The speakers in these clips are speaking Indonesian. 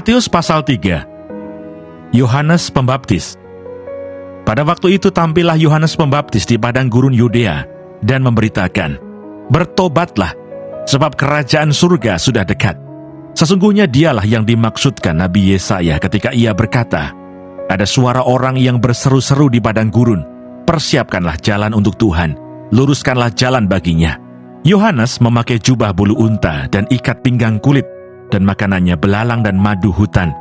Matius pasal 3. Yohanes Pembaptis. Pada waktu itu tampillah Yohanes Pembaptis di padang gurun Yudea dan memberitakan, "Bertobatlah, sebab kerajaan surga sudah dekat." Sesungguhnya dialah yang dimaksudkan Nabi Yesaya ketika ia berkata, "Ada suara orang yang berseru-seru di padang gurun, persiapkanlah jalan untuk Tuhan, luruskanlah jalan baginya." Yohanes memakai jubah bulu unta dan ikat pinggang kulit, dan makanannya belalang dan madu hutan.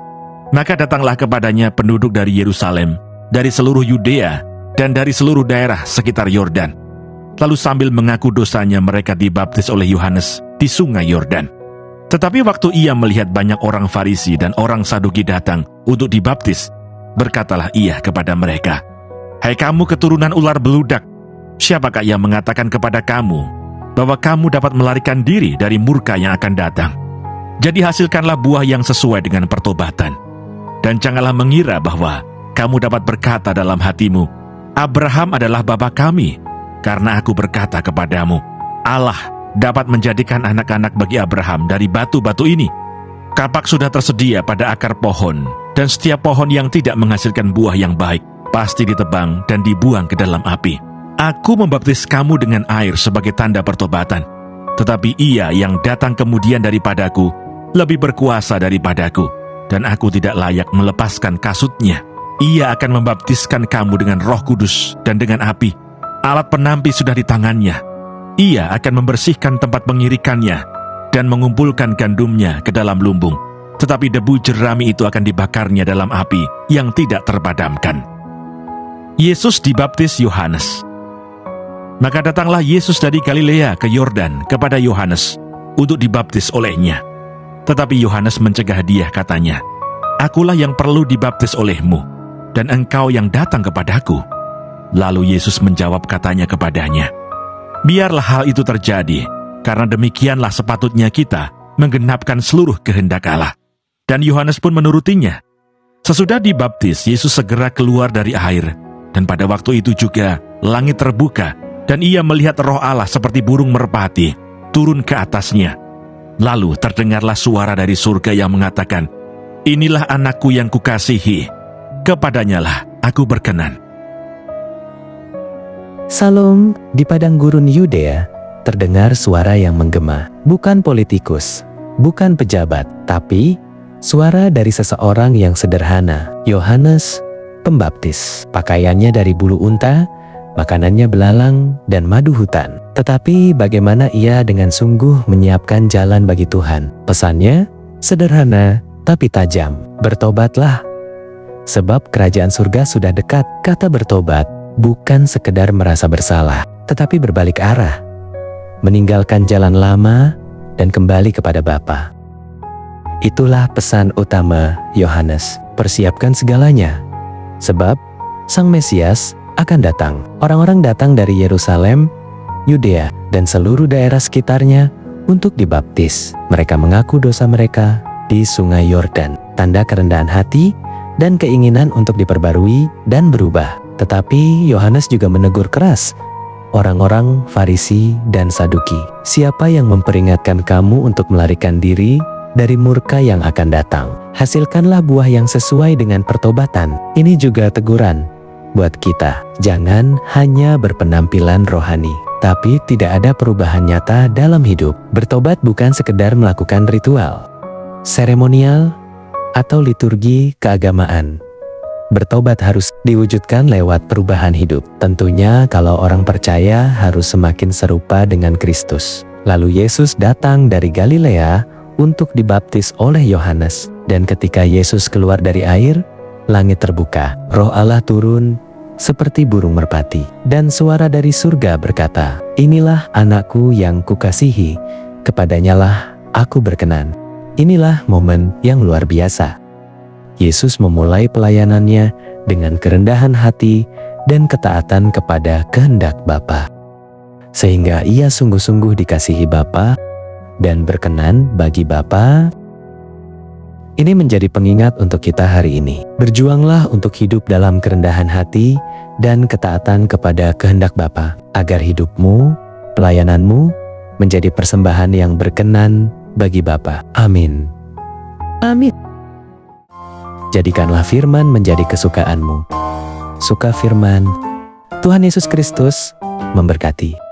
Maka datanglah kepadanya penduduk dari Yerusalem, dari seluruh Yudea, dan dari seluruh daerah sekitar Yordan. Lalu sambil mengaku dosanya mereka dibaptis oleh Yohanes di sungai Yordan. Tetapi waktu ia melihat banyak orang Farisi dan orang Saduki datang untuk dibaptis, berkatalah ia kepada mereka, "Hai kamu keturunan ular beludak, siapakah yang mengatakan kepada kamu bahwa kamu dapat melarikan diri dari murka yang akan datang? Jadi hasilkanlah buah yang sesuai dengan pertobatan. Dan janganlah mengira bahwa kamu dapat berkata dalam hatimu, 'Abraham adalah bapa kami,' karena aku berkata kepadamu, Allah dapat menjadikan anak-anak bagi Abraham dari batu-batu ini. Kapak sudah tersedia pada akar pohon, dan setiap pohon yang tidak menghasilkan buah yang baik pasti ditebang dan dibuang ke dalam api. Aku membaptis kamu dengan air sebagai tanda pertobatan, tetapi ia yang datang kemudian daripadaku lebih berkuasa daripadaku, dan aku tidak layak melepaskan kasutnya. Ia akan membaptiskan kamu dengan Roh Kudus dan dengan api. Alat penampi sudah di tangannya. Ia akan membersihkan tempat pengirikannya dan mengumpulkan gandumnya ke dalam lumbung, tetapi debu jerami itu akan dibakarnya dalam api yang tidak terpadamkan." Yesus dibaptis Yohanes. Maka datanglah Yesus dari Galilea ke Yordan kepada Yohanes untuk dibaptis olehnya. Tetapi Yohanes mencegah dia, katanya, "Akulah yang perlu dibaptis olehmu, dan engkau yang datang kepadaku." Lalu Yesus menjawab katanya kepadanya, "Biarlah hal itu terjadi, karena demikianlah sepatutnya kita menggenapkan seluruh kehendak Allah." Dan Yohanes pun menurutinya. Sesudah dibaptis, Yesus segera keluar dari air, dan pada waktu itu juga langit terbuka, dan ia melihat Roh Allah seperti burung merpati turun ke atasnya. Lalu terdengarlah suara dari surga yang mengatakan, "Inilah anakku yang kukasihi, kepadanyalah aku berkenan." Salom, di padang gurun Yudea, terdengar suara yang menggema. Bukan politikus, bukan pejabat, tapi suara dari seseorang yang sederhana, Yohanes Pembaptis. Pakaiannya dari bulu unta, makanannya belalang dan madu hutan. Tetapi bagaimana ia dengan sungguh menyiapkan jalan bagi Tuhan. Pesannya sederhana tapi tajam. Bertobatlah, sebab kerajaan surga sudah dekat. Kata bertobat bukan sekedar merasa bersalah, tetapi berbalik arah, meninggalkan jalan lama dan kembali kepada Bapa. Itulah pesan utama Yohanes. Persiapkan segalanya, sebab Sang Mesias akan datang. Orang-orang datang dari Yerusalem, Yudea, dan seluruh daerah sekitarnya untuk dibaptis. Mereka mengaku dosa mereka di sungai Yordan, tanda kerendahan hati dan keinginan untuk diperbarui dan berubah. Tetapi Yohanes juga menegur keras orang-orang Farisi dan Saduki. Siapa yang memperingatkan kamu untuk melarikan diri dari murka yang akan datang? Hasilkanlah buah yang sesuai dengan pertobatan. Ini juga teguran buat kita. Jangan hanya berpenampilan rohani, tapi tidak ada perubahan nyata dalam hidup. Bertobat bukan sekedar melakukan ritual, seremonial, atau liturgi keagamaan. Bertobat harus diwujudkan lewat perubahan hidup. Tentunya kalau orang percaya harus semakin serupa dengan Kristus. Lalu Yesus datang dari Galilea untuk dibaptis oleh Yohanes. Dan ketika Yesus keluar dari air, langit terbuka. Roh Allah turun seperti burung merpati. Dan suara dari surga berkata, "Inilah anakku yang kukasihi, kepadanyalah aku berkenan." Inilah momen yang luar biasa. Yesus memulai pelayanannya dengan kerendahan hati dan ketaatan kepada kehendak Bapa, sehingga ia sungguh-sungguh dikasihi Bapa dan berkenan bagi Bapa. Ini menjadi pengingat untuk kita hari ini. Berjuanglah untuk hidup dalam kerendahan hati dan ketaatan kepada kehendak Bapa, agar hidupmu, pelayananmu, menjadi persembahan yang berkenan bagi Bapa. Amin. Amin. Jadikanlah firman menjadi kesukaanmu. Suka firman. Tuhan Yesus Kristus memberkati.